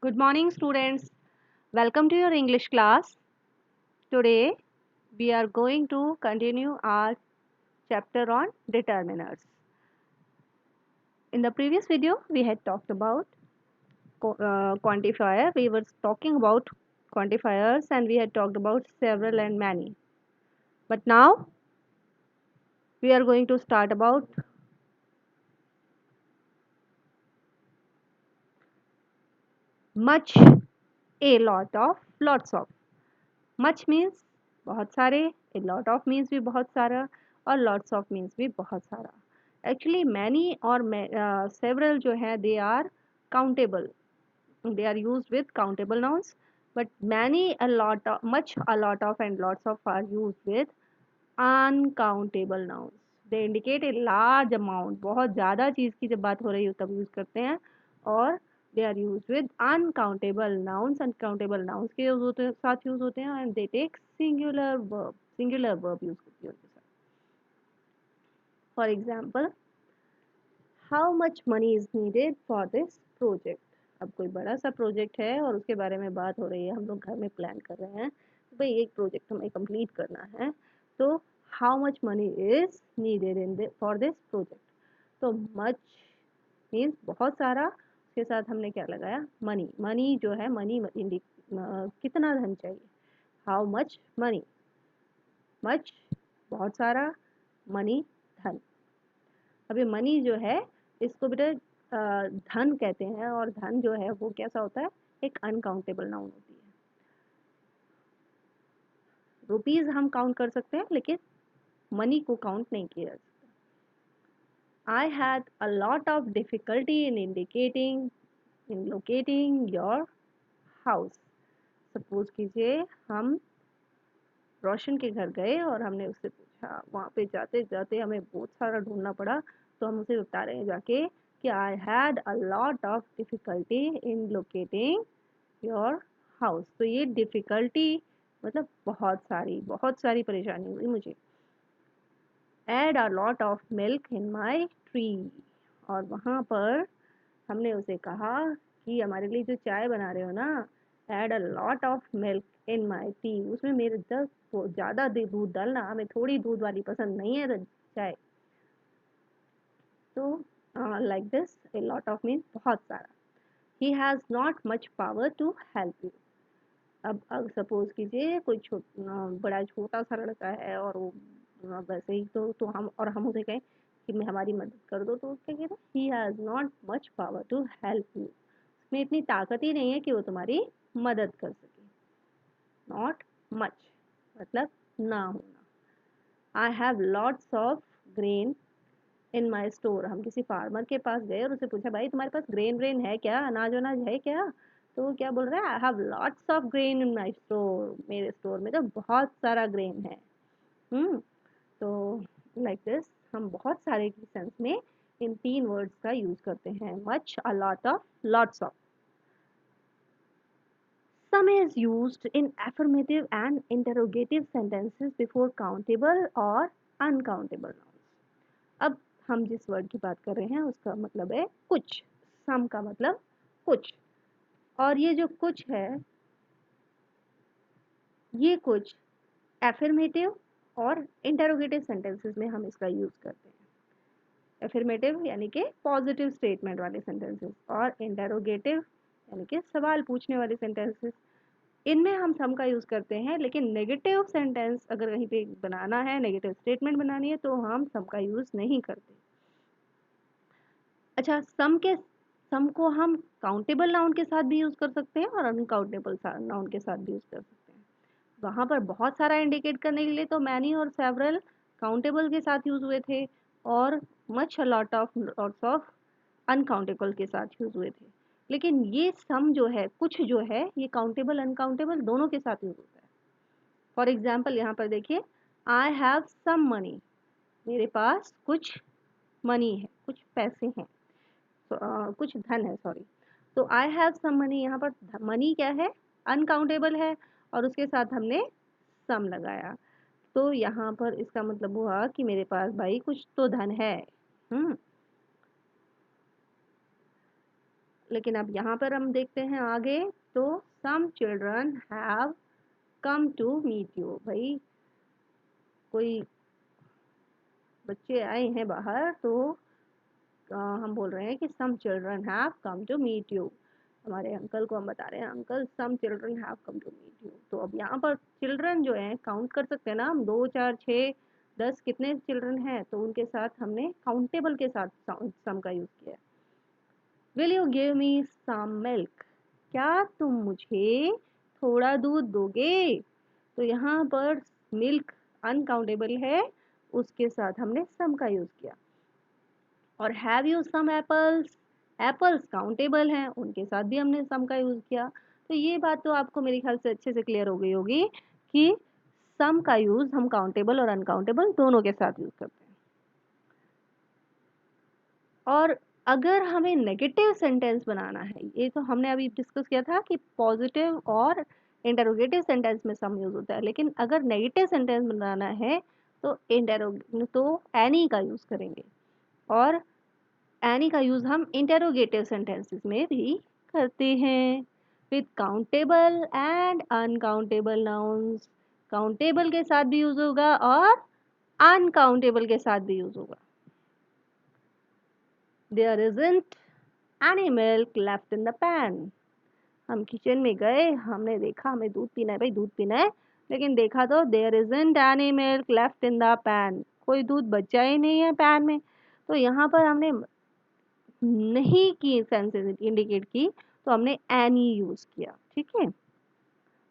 Good morning, students. Welcome to your English class. Today, we are going to continue our chapter on determiners. In the previous video, we had talked about quantifier. We were talking about quantifiers and we had talked about several and many. But now, we are going to start about much, a lot of, lots of. Much means बहुत सारे, a lot of means भी बहुत सारा और lots of means भी बहुत सारा. Actually many or several जो है they are countable. They are used with countable nouns, but many, a lot of, much, a lot of and lots of are used with uncountable nouns. They indicate a large amount. बहुत ज़्यादा चीज़ की जब बात हो रही हो तब use करते हैं. और they are used with uncountable nouns. Uncountable nouns के साथ यूज़ होते हैं and they take singular verb. Singular verb use होती है उनके साथ. For example, how much money is needed for this project? अब कोई बड़ा सा प्रोजेक्ट है और उसके बारे में बात हो रही है, हम लोग घर में प्लान कर रहे हैं भाई एक प्रोजेक्ट हमें कंप्लीट करना है, तो how much money is needed in for this project. तो मच मीन्स बहुत सारा, उसके साथ हमने क्या लगाया, मनी. मनी जो है मनी कितना धन चाहिए, हाउ मच मनी. मच बहुत सारा, मनी धन. अभी मनी जो है इसको बेटा धन कहते हैं और धन जो है वो कैसा होता है, एक अनकाउंटेबल नाउन होती है. रुपीज हम काउंट कर सकते हैं लेकिन मनी को काउंट नहीं किया जा सकता. आई had a lot of difficulty in indicating in locating your house. Suppose कीजिए हम रोशन के घर गए और हमने उससे पूछा, वहाँ पे जाते जाते हमें बहुत सारा ढूंढना पड़ा, तो हम उसे बता रहे हैं जाके कि I had a lot of difficulty in locating your house. तो ये डिफिकल्टी मतलब बहुत सारी परेशानी हुई मुझे. Add a lot of milk in my tea. और वहाँ पर हमने उसे कहा कि हमारे लिए जो चाय बना रहे हो ना, add a lot of milk in my tea. उसमें मेरे ज़्यादा दूध डालना, हमें थोड़ी दूध वाली पसंद नहीं है चाय. तो like this a lot of means बहुत सारा. He has not much power to help you. अब सपोज कीजिए कोई बड़ा छोटा सा लड़का है और वो वैसे ही तो हम उसे कहें कि मैं हमारी मदद कर दो, तो क्या कहते हैं, he has not much power to help you. उसमें इतनी ताकत ही नहीं है कि वो तुम्हारी मदद कर सके. नॉट मच मतलब ना होना. I have lots of grain in my store. हम किसी फार्मर के पास गए और उसे पूछा, भाई तुम्हारे पास ग्रेन व्रेन है क्या, अनाज वनाज है क्या. तो वो क्या बोल रहा है, I have lots of grain in my store. मेरे स्टोर में तो बहुत सारा ग्रेन है. हम्म तो लाइक दिस हम बहुत सारे के सेंस में इन तीन वर्ड्स का यूज करते हैं, much, a lot of, lots of. Some is used in affirmative and interrogative sentences before countable or uncountable nouns. अब हम जिस वर्ड की बात कर रहे हैं उसका मतलब है कुछ. सम का मतलब कुछ. और ये जो कुछ है, ये कुछ एफर्मेटिव और इंटरोगेटिव सेंटेंसेस में हम इसका यूज करते हैं. एफर्मेटिव यानी कि पॉजिटिव स्टेटमेंट वाले सेंटेंसेस और इंटरोगेटिव यानी कि सवाल पूछने वाले सेंटेंसेस, इनमें हम सम का यूज करते हैं. लेकिन नेगेटिव सेंटेंस अगर कहीं पे बनाना है, नेगेटिव स्टेटमेंट बनानी है, तो हम सम का यूज नहीं करते. अच्छा, सम को हम काउंटेबल नाउन के साथ भी यूज कर सकते हैं और अनकाउंटेबल नाउन के साथ भी यूज कर सकते हैं. वहां पर बहुत सारा इंडिकेट करने के लिए तो मैनी और सेवरल काउंटेबल के साथ यूज हुए थे और much, lot of, lots of uncountable के साथ यूज हुए थे. लेकिन ये सम जो है, कुछ जो है, ये काउंटेबल अनकाउंटेबल दोनों के साथ यूज होता है. फॉर एग्जाम्पल यहाँ पर देखिए, आई हैव सम मनी. मेरे पास कुछ मनी है, कुछ पैसे हैं. कुछ धन है, सॉरी. तो आई हैव सम मनी, यहाँ पर मनी क्या है, अनकाउंटेबल है और उसके साथ हमने सम लगाया. तो यहाँ पर इसका मतलब हुआ कि मेरे पास भाई कुछ तो धन है. हम्म लेकिन अब यहाँ पर हम देखते हैं आगे, तो some children have come to meet you. भाई कोई बच्चे आए हैं बाहर, तो हम बोल रहे हैं कि some children have come to meet you. हमारे अंकल को हम बता रहे हैं, uncle some children have come to meet you. तो अब यहाँ पर चिल्ड्रन जो है काउंट कर सकते हैं ना हम, 2 4 6 10 कितने चिल्ड्रन हैं, तो उनके साथ हमने काउंटेबल के साथ सम का यूज किया। Will you give me some milk, क्या तुम मुझे थोड़ा दूध दोगे। तो यहाँ पर मिल्क अनकाउंटेबल है, उसके साथ हमने सम का यूज किया। और have you some apples, apples countable हैं, उनके साथ भी हमने सम का यूज किया। तो ये बात तो आपको मेरे ख्याल से अच्छे से क्लियर हो गई होगी कि सम का यूज हम काउंटेबल और अनकाउंटेबल दोनों के साथ यूज करते हैं। और अगर हमें नेगेटिव सेंटेंस बनाना है, ये तो हमने अभी डिस्कस किया था कि पॉजिटिव और इंटरोगेटिव सेंटेंस में सम यूज होता है, लेकिन अगर नेगेटिव सेंटेंस बनाना है तो एनी का यूज करेंगे। और एनी का यूज हम इंटेरोगेटिव सेंटेंसेस में भी करते हैं with countable and uncountable nouns. Countable के साथ भी यूज होगा और अनकाउंटेबल के साथ भी यूज होगा। There isn't any milk left in the pan. हम किचन में गए, हमने देखा हमें दूध पीना है, भाई दूध पीना है, लेकिन देखा तो there isn't any milk left in the pan, कोई दूध बचा ही नहीं है पैन में। तो यहाँ पर हमने नहीं की सेंस इंडिकेट की, तो हमने एनी यूज किया, ठीक है।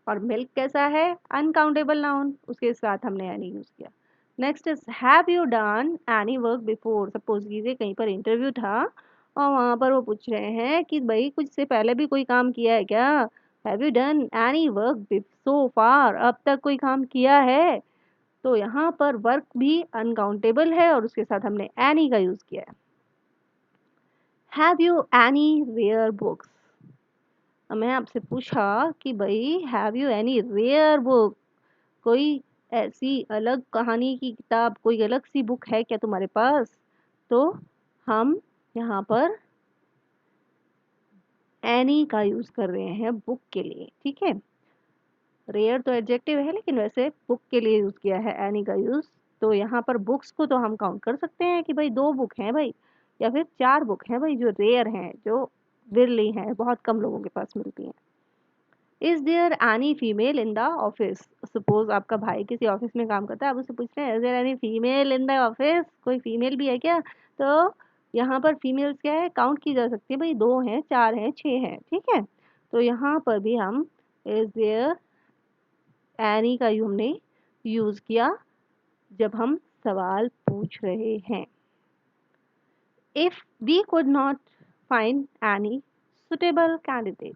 और मिल्क कैसा है, अनकाउंटेबल नाउन, उसके साथ हमने एनी यूज किया। Next is have you done any work before. Suppose कीजिए कहीं पर इंटरव्यू था और वहां पर वो पूछ रहे हैं कि भाई कुछ से पहले भी कोई काम किया है क्या। Have you done any work so far, अब तक कोई काम किया है। तो यहाँ पर वर्क भी अनकाउंटेबल है और उसके साथ हमने एनी का यूज किया है। Have you any rare books. मैं आपसे पूछा कि भाई have you any rare book, कोई ऐसी अलग कहानी की किताब, कोई अलग सी बुक है क्या तुम्हारे पास। तो हम यहाँ पर एनी का यूज कर रहे हैं बुक के लिए, ठीक है। रेयर तो एडजेक्टिव है, लेकिन वैसे बुक के लिए यूज किया है एनी का यूज। तो यहाँ पर बुक्स को तो हम काउंट कर सकते हैं कि भाई 2 बुक हैं भाई, या फिर 4 बुक हैं भाई, जो रेयर हैं, जो विरली हैं, बहुत कम लोगों के पास मिलती हैं। Is there any female in the office. Suppose आपका भाई किसी ऑफिस में काम करता है, आप उससे पूछ रहे हैं is there any female in the office, कोई फीमेल भी है क्या। तो यहाँ पर फीमेल्स क्या है, काउंट की जा सकती है भाई, 2 हैं, 4 हैं, 6 हैं, ठीक है। तो यहाँ पर भी हम इज देयर एनी का हमने यूज किया जब हम सवाल पूछ रहे हैं। If we could not find any suitable candidate.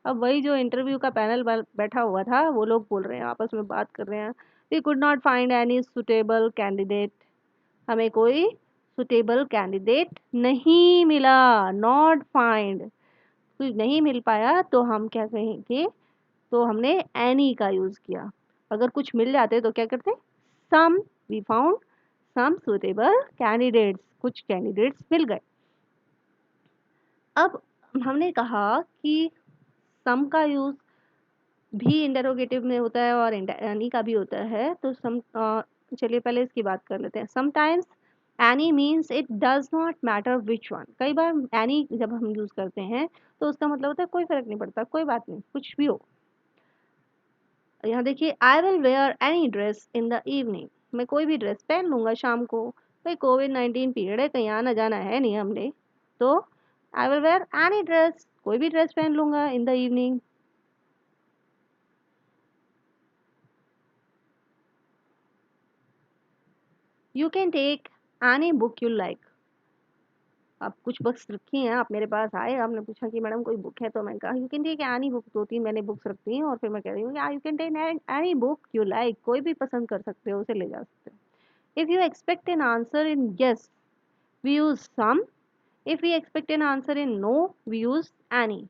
अब वही जो इंटरव्यू का पैनल बैठा हुआ था, वो लोग बोल रहे हैं, आपस में बात कर रहे हैं, we could not find any suitable candidate, हमें कोई सुटेबल कैंडिडेट नहीं मिला, नॉट फाइंड, कोई नहीं मिल पाया, तो हम क्या कहेंगे, तो हमने एनी का यूज किया। अगर कुछ मिल जाते तो क्या करते, some, we found some suitable candidates, कुछ कैंडिडेट्स मिल गए। अब हमने कहा कि सम का यूज भी इंटरोगेटिव में होता है और एनी का भी होता है। तो सम, चलिए पहले इसकी बात कर लेते हैं। Sometimes any means it does not matter which one. कई बार एनी जब हम यूज करते हैं तो उसका मतलब होता है कोई फर्क नहीं पड़ता, कोई बात नहीं, कुछ भी हो। यहाँ देखिए, आई will wear any dress in the evening, मैं कोई भी ड्रेस पहन लूंगा शाम को। भाई कोविड-19 पीरियड है, कहीं आना जाना है नहीं हमने, तो I will wear any dress, कोई भी ड्रेस पहन लूंगा in the evening. You can take any book you like. आप कुछ बुक्स रखी हैं, आप मेरे पास आए, आपने पूछा कि मैडम कोई बुक है, तो मैंने कहा you can take any book. 2 3 मैंने बुक्स रखी हैं और फिर मैं कह रही हूँ you can take any book you like, कोई भी पसंद कर सकते हो, उसे ले जा सकते हो। If you expect an answer in yes we use some, if we expect an answer in no we use any.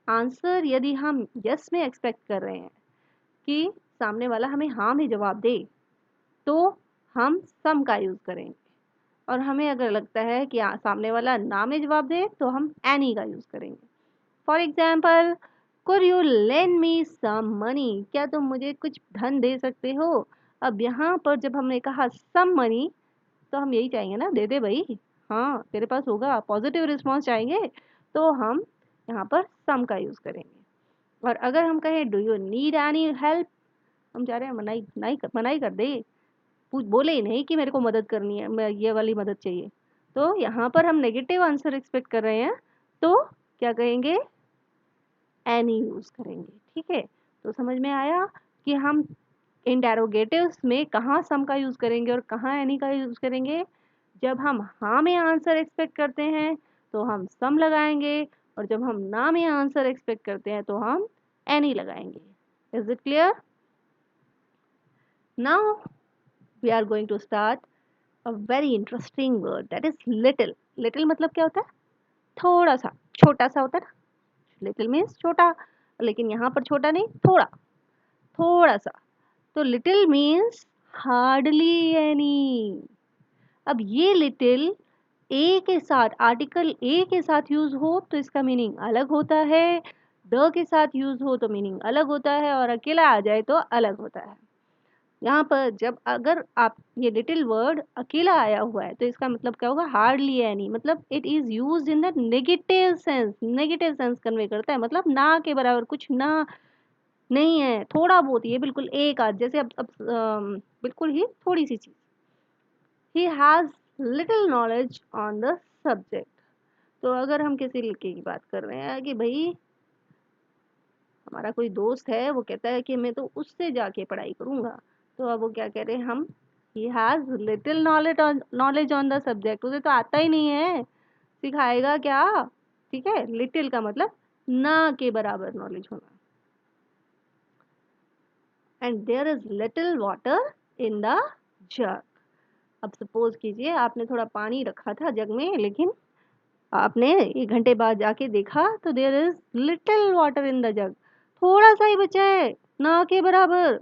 Answer यदि हम यस में एक्सपेक्ट कर रहे हैं कि सामने वाला हमें हाँ में जवाब दे, तो हम सम का यूज करेंगे। और हमें अगर लगता है कि सामने वाला ना में जवाब दे, तो हम एनी का यूज करेंगे। For example, could you lend me some money, क्या तुम मुझे कुछ धन दे सकते हो। अब यहाँ पर जब हमने कहा सम मनी, तो हम यही चाहेंगे ना, दे दे भाई, हाँ तेरे पास होगा, पॉजिटिव रिस्पॉन्स चाहेंगे, तो हम यहाँ पर सम का यूज़ करेंगे। और अगर हम कहें do you need any help, हम चाह रहे हैं मनाई कर दे, बोले ही नहीं कि मेरे को मदद करनी है, मैं ये वाली मदद चाहिए, तो यहाँ पर हम नेगेटिव आंसर एक्सपेक्ट कर रहे हैं, तो क्या कहेंगे, एनी यूज़ करेंगे। ठीक है, तो समझ में आया कि हम इंटेरोगेटिव्स में कहाँ सम का यूज़ करेंगे और कहाँ एनी का यूज़ करेंगे। जब हम हाँ में आंसर एक्सपेक्ट करते हैं तो हम सम लगाएंगे, और जब हम ना में आंसर एक्सपेक्ट करते हैं तो हम एनी लगाएंगे। Is it clear? Now we are going to start a very interesting word, that is little. Little मतलब क्या होता है, थोड़ा सा, छोटा सा होता है ना, लिटिल मीन्स छोटा, लेकिन यहाँ पर छोटा नहीं, थोड़ा, थोड़ा सा। तो लिटिल मीन्स हार्डली एनी। अब ये लिटिल ए के साथ, आर्टिकल ए के साथ यूज हो तो इसका मीनिंग अलग होता है, द के साथ यूज हो तो मीनिंग अलग होता है, और अकेला आ जाए तो अलग होता है। यहाँ पर जब अगर आप ये लिटिल वर्ड अकेला आया हुआ है तो इसका मतलब क्या होगा, हार्डली एनी, मतलब it is used in the negative sense, negative sense convey करता है, मतलब ना के बराबर, कुछ ना नहीं है, थोड़ा बहुत, ये बिल्कुल एक आध, जैसे अब बिल्कुल ही थोड़ी सी चीज। He has little knowledge on the subject. तो अगर हम किसी लड़के की बात कर रहे हैं कि भाई हमारा कोई दोस्त है, वो कहता है कि मैं तो उससे जाके पढ़ाई करूंगा, तो अब वो क्या कह रहे हैं हम, he has little knowledge on the subject, उसे तो आता ही नहीं है, सिखाएगा क्या। ठीक है, लिटिल का मतलब ना के बराबर नॉलेज होना। And there is little water in the jug. अब सपोज कीजिए आपने थोड़ा पानी रखा था जग में, लेकिन आपने 1 घंटे बाद जाके देखा तो there is little water in the jug, थोड़ा सा ही बचा है, ना के बराबर।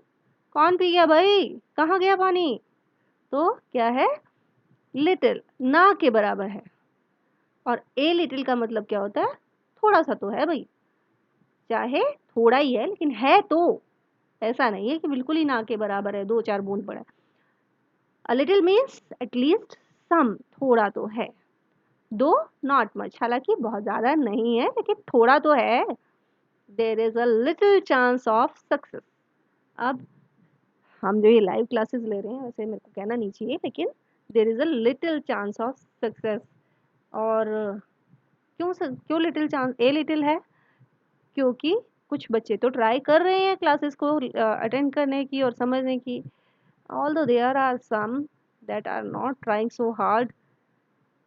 कौन पी गया भाई, कहाँ गया पानी, तो क्या है, लिटिल, ना के बराबर है। और ए लिटिल का मतलब क्या होता है, थोड़ा सा तो है भाई, चाहे थोड़ा ही है लेकिन है, तो ऐसा नहीं है कि बिल्कुल ही ना के बराबर है, 2-4 बूंद पड़ा है। A little means at least some, थोड़ा तो है, दो नॉट मच, हालांकि बहुत ज्यादा नहीं है लेकिन थोड़ा तो है। There is a little chance of success. अब हम जो ये लाइव क्लासेस ले रहे हैं, वैसे मेरे को कहना नहीं चाहिए, लेकिन there is a little chance of success. और क्यों लिटिल चांस, ए लिटिल है, क्योंकि कुछ बच्चे तो ट्राई कर रहे हैं क्लासेस को अटेंड करने की और समझने की, although there are some that are not trying so hard,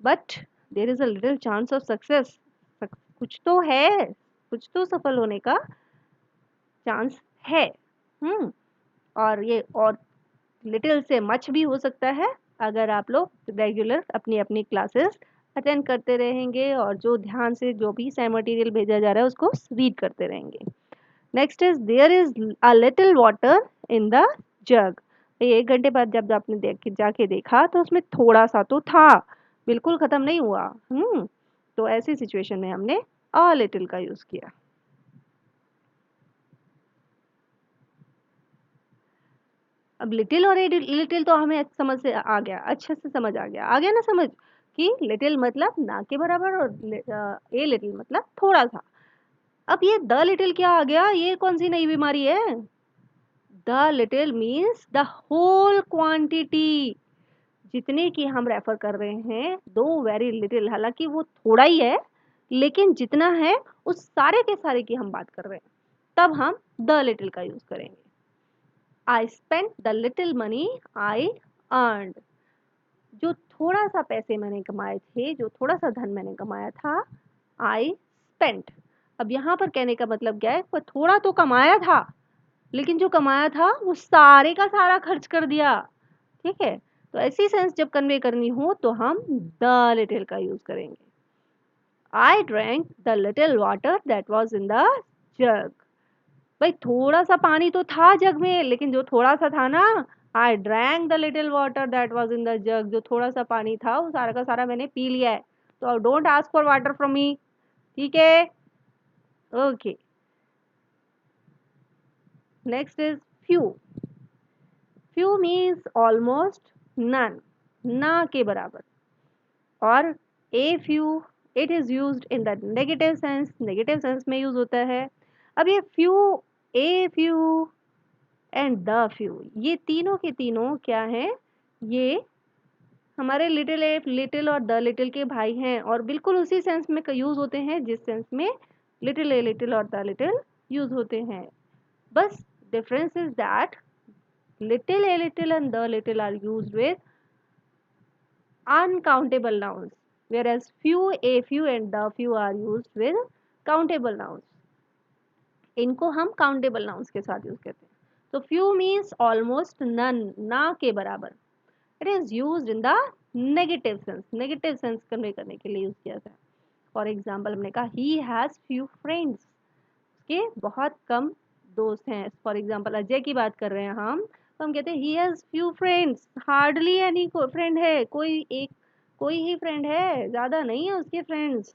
but there is a little chance of success। कुछ तो है, कुछ तो सफल होने का चांस है। हम्म और ये और लिटिल से मच भी हो सकता है, अगर आप लोग रेगुलर अपनी अपनी क्लासेस अटेंड करते रहेंगे और जो ध्यान से जो भी सा मटेरियल भेजा जा रहा है उसको रीड करते रहेंगे। Next is there is a little water in the jug. 1 घंटे बाद जब आपने जाके देखा तो उसमें थोड़ा सा तो था, बिल्कुल खत्म नहीं हुआ। तो ऐसी सिचुएशन में हमने अ लिटिल का यूज किया। अब लिटिल और लिटिल तो हमें समझ से आ गया, अच्छे से समझ आ गया ना समझ, कि लिटिल मतलब ना के बराबर और ए लिटिल मतलब थोड़ा सा। अब ये द लिटिल क्या आ गया, ये कौन सी नई बीमारी है। The little means the whole quantity, जितने की हम रेफर कर रहे हैं, दो वेरी लिटिल, हालांकि वो थोड़ा ही है, लेकिन जितना है उस सारे के सारे की हम बात कर रहे हैं, तब हम द लिटिल का यूज करेंगे। I spent the little money I earned, जो थोड़ा सा पैसे मैंने कमाए थे, जो थोड़ा सा धन मैंने कमाया था, आई स्पेंट। अब यहाँ पर कहने का मतलब क्या है, पर थोड़ा तो कमाया था, लेकिन जो कमाया था वो सारे का सारा खर्च कर दिया। ठीक है, तो ऐसी सेंस जब कन्वे करनी हो तो हम द लिटिल का यूज करेंगे। I drank the little water that was in the जग। भाई थोड़ा सा पानी तो था जग में, लेकिन जो थोड़ा सा था ना, I drank the little water that was in the जग, जो थोड़ा सा पानी था वो सारा का सारा मैंने पी लिया है, तो don't ask for water from me. ठीक है, okay, next is few. Few means almost none, ना के बराबर. और a few, it is used in the negative sense, negative sense में यूज होता है. अब ये few, a few and the few, ये तीनों के तीनों क्या हैं, ये हमारे लिटिल ए लिटिल और द लिटिल के भाई हैं और बिल्कुल उसी सेंस में यूज होते हैं जिस सेंस में लिटिल ए लिटिल और द लिटिल यूज होते हैं. बस difference is that little a little and the little are used with uncountable nouns, whereas few, a few and the few are used with countable nouns. इनको हम countable nouns के साथ use करते हैं. तो few means almost none, ना के बराबर. It is used in the negative sense, negative sense convey करने के लिए यूज किया जाता है. फॉर एग्जाम्पल हमने कहा he has few friends, उसके बहुत कम दोस्त हैं. फॉर एग्जाम्पल अजय की बात कर रहे हैं हम, तो हम कहते हैं he has few friends, hardly any friend है, कोई ही फ्रेंड है, ज़्यादा नहीं है उसके फ्रेंड्स.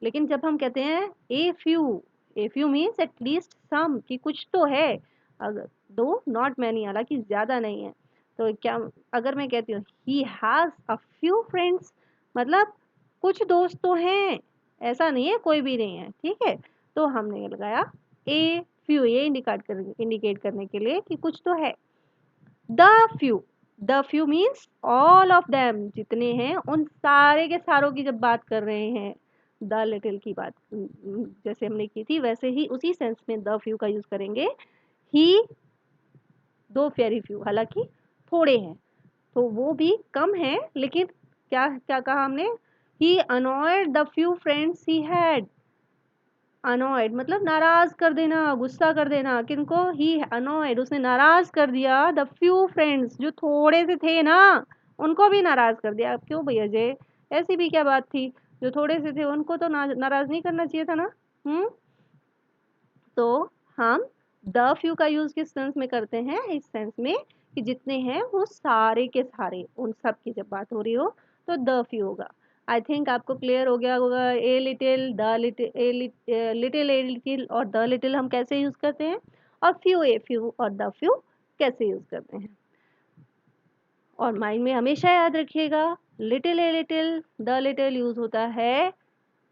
लेकिन जब हम कहते हैं a few means at least some, कि कुछ तो है, अगर दो नॉट मैनी, हालांकि ज़्यादा नहीं है. तो क्या, अगर मैं कहती हूँ he has a few friends, मतलब कुछ दोस्त तो हैं, ऐसा नहीं है कोई भी नहीं है. ठीक है, तो हमने लगाया ए फ्यू, ये इंडिकेट करने के लिए कि कुछ तो है. The few, the few means all of them, जितने हैं उन सारे के सारों की जब बात कर रहे हैं. द लिटिल की बात जैसे हमने की थी वैसे ही उसी सेंस में द फ्यू का यूज करेंगे. ही, दो फेरी फ्यू, हालांकि थोड़े हैं, तो वो भी कम है, लेकिन क्या क्या कहा हमने, he annoyed the few friends he had. Annoyed मतलब नाराज कर देना, गुस्सा कर देना. किनको, ही अनॉयड, उसने नाराज कर दिया द फ्यू फ्रेंड्स, जो थोड़े से थे ना, उनको भी नाराज कर दिया. अब क्यों भैया जय, ऐसी भी क्या बात थी, जो थोड़े से थे उनको तो नाराज नहीं करना चाहिए था ना. हम्म. तो हम द फ्यू का यूज किस सेंस में करते हैं, इस सेंस में कि जितने हैं वो सारे के सारे, उन सब की जब बात हो रही हो तो द फ्यू होगा. आई थिंक आपको क्लियर हो गया होगा. A little, the little, little a little और द लिटिल हम कैसे यूज करते हैं, और फ्यू, ए फ्यू और द फ्यू कैसे यूज करते हैं. और माइंड में हमेशा याद रखिएगा, little a little, the little use होता है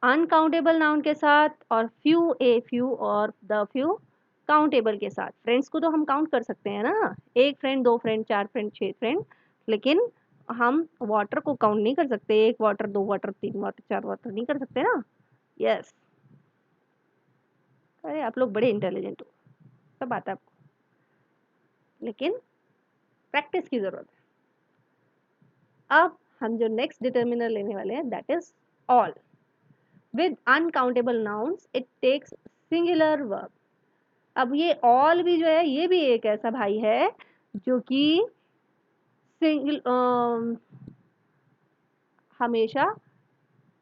अनकाउंटेबल नाउन के साथ, और फ्यू, ए फ्यू और द फ्यू काउंटेबल के साथ. फ्रेंड्स को तो हम काउंट कर सकते हैं ना, एक फ्रेंड, दो फ्रेंड, चार फ्रेंड, छह फ्रेंड, लेकिन हम वाटर को काउंट नहीं कर सकते. एक वाटर, दो वाटर, तीन वाटर, चार वाटर नहीं कर सकते ना. यस, अरे आप लोग बड़े इंटेलिजेंट हो, सब आता है आपको, लेकिन प्रैक्टिस की जरूरत है. अब हम जो नेक्स्ट डिटर्मिनर लेने वाले हैं that is all. With uncountable nouns it takes singular verb. अब ये ऑल भी जो है, ये भी एक ऐसा भाई है जो कि सिंगल हमेशा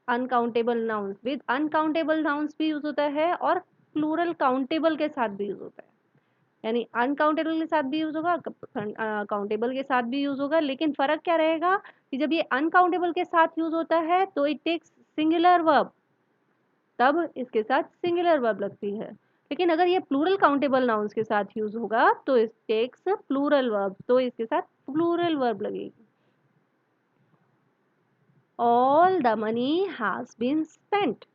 uncountable nouns, with uncountable nouns भी यूज होता है और प्लूरल काउंटेबल के साथ भी यूज होता है. यानी अनकाउंटेबल के साथ भी यूज होगा, काउंटेबल के साथ भी यूज होगा, लेकिन फर्क क्या रहेगा कि जब ये अनकाउंटेबल के साथ यूज होता है तो इट टेक्स सिंगुलर वर्ब, तब इसके साथ सिंगुलर वर्ब लगती है. लेकिन अगर ये प्लूरल काउंटेबल नाउन्स के साथ यूज होगा तो इट टेक्स प्लूरल वर्ब, तो इसके साथ प्लूरल वर्ब लगेगी. All the money has been spent,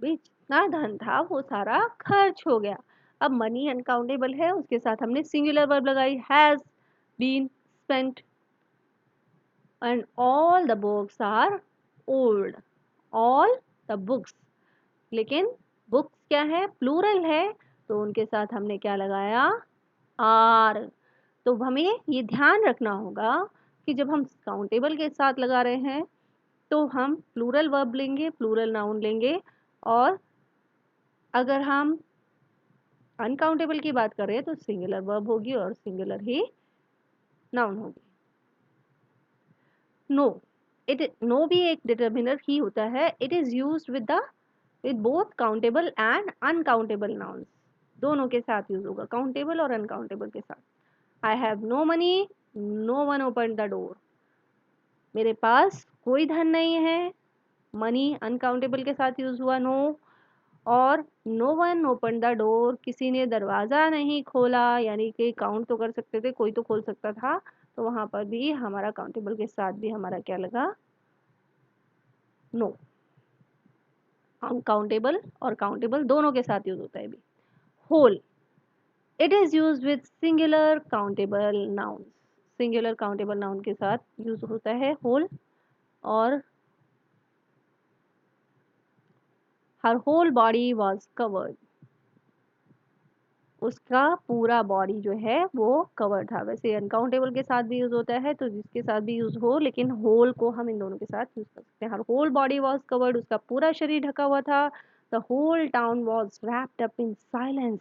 जितना धन था वो सारा खर्च हो गया. अब मनी अनकाउंटेबल है, उसके साथ हमने सिंगुलर वर्ब लगाई, has been spent. And all the books are old, all the books, लेकिन बुक्स क्या है, प्लूरल है, तो उनके साथ हमने क्या लगाया, आर. तो हमें ये ध्यान रखना होगा कि जब हम काउंटेबल के साथ लगा रहे हैं तो हम प्लूरल वर्ब लेंगे, प्लूरल नाउन लेंगे, और अगर हम अनकाउंटेबल की बात कर रहे हैं तो सिंगुलर वर्ब होगी और सिंगुलर ही नाउन होगी. नो, इट, नो भी एक डिटर्मिनर ही होता है. It is used with both countable and uncountable nouns, दोनों के साथ यूज होगा, काउंटेबल और अनकाउंटेबल के साथ. I have no money, no one open the door. मेरे पास कोई धन नहीं है, मनी अनकाउंटेबल के साथ यूज हुआ, नो, और no one open the door, किसी ने दरवाज़ा नहीं खोला, यानी कि काउंट तो कर सकते थे, कोई तो खोल सकता था, तो वहाँ पर भी हमारा काउंटेबल के साथ भी हमारा क्या लगा, नो। अनकाउंटेबल और काउंटेबल दोनों के साथ यूज होता है भी। Whole, it is use with singular countable noun, singular countable noun के साथ यूज होता है होल। और her whole body was covered, उसका पूरा बॉडी जो है वो कवर था। वैसे अनकाउंटेबल के साथ भी यूज होता है, तो जिसके साथ भी यूज हो, लेकिन होल को हम इन दोनों के साथ यूज कर सकते हैं। Her whole body was covered, उसका पूरा शरीर ढका हुआ था। The whole town was wrapped up in silence,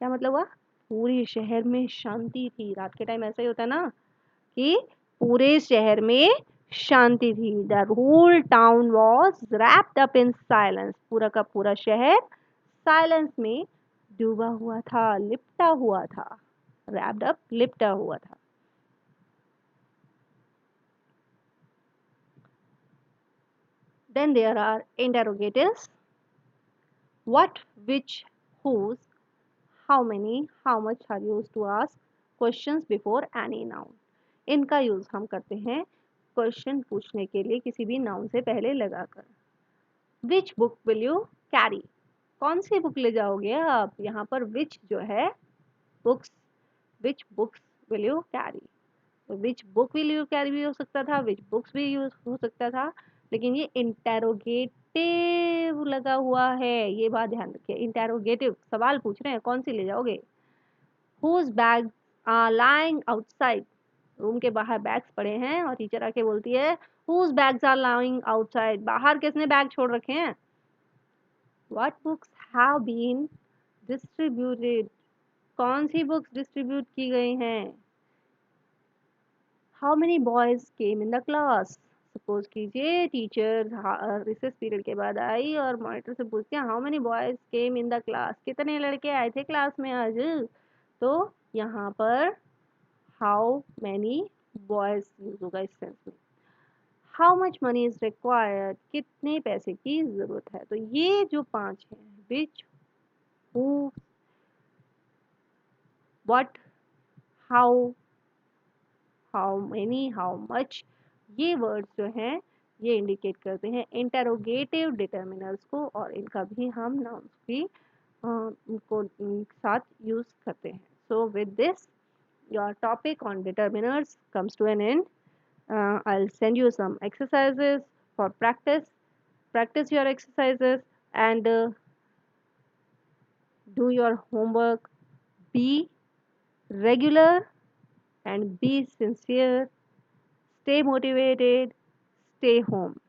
क्या मतलब हुआ, पूरे शहर में शांति थी। रात के टाइम ऐसा ही होता है ना कि पूरे शहर में शांति थी। The whole town was wrapped up in silence, पूरा का पूरा शहर साइलेंस में डूबा हुआ था, लिपटा हुआ था। रैप्ड अप, लिपटा हुआ था। Then there are interrogatives: what, which, whose, how many, how much are used to ask questions before any noun. इनका यूज हम करते हैं क्वेश्चन पूछने के लिए किसी भी नाउन से पहले लगाकर। विच बुक विल यू कैरी, कौन सी बुक ले जाओगे आप, यहाँ पर विच जो है books, which books will you carry, तो which book will you carry भी हो सकता था, विच बुक्स भी यूज हो सकता था, लेकिन ये इंटेरोगेटिव लगा हुआ है, ये बात ध्यान रखिए। इंटेरोगेटिव सवाल पूछ रहे हैं, कौन सी ले जाओगे। Whose bag are lying outside, room के बाहर बैग्स पड़े हैं और टीचर आके बोलती है whose bags are lying outside, बाहर किसने बैग छोड़ रखे हैं। What books have been distributed, कौन सी बुक्स डिस्ट्रीब्यूट की गई हैं। How many boys came in the class, suppose कीजिए टीचर रिसेस पीरियड के बाद आई और मॉनिटर से पूछती है how many boys came in the class, कितने लड़के आए थे क्लास में आज। तो यहाँ पर हाउ मैनी बॉयज यूज होगा इस सेंस में। How much money is required, कितने पैसे की जरूरत है। तो ये जो पांच है, which, who, what, how, how many, how much, ये वर्ड्स जो हैं ये इंडिकेट करते हैं इंटेरोगेटिव डिटर्मिनर्स को, और इनका भी हम नाउन्स भी उनको साथ यूज करते हैं। So with this your topic on determiners comes to an end. I'll send you some exercises for practice. Practice your exercises and do your homework. Be regular and be sincere. Stay motivated. Stay home.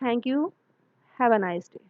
Thank you. Have a nice day.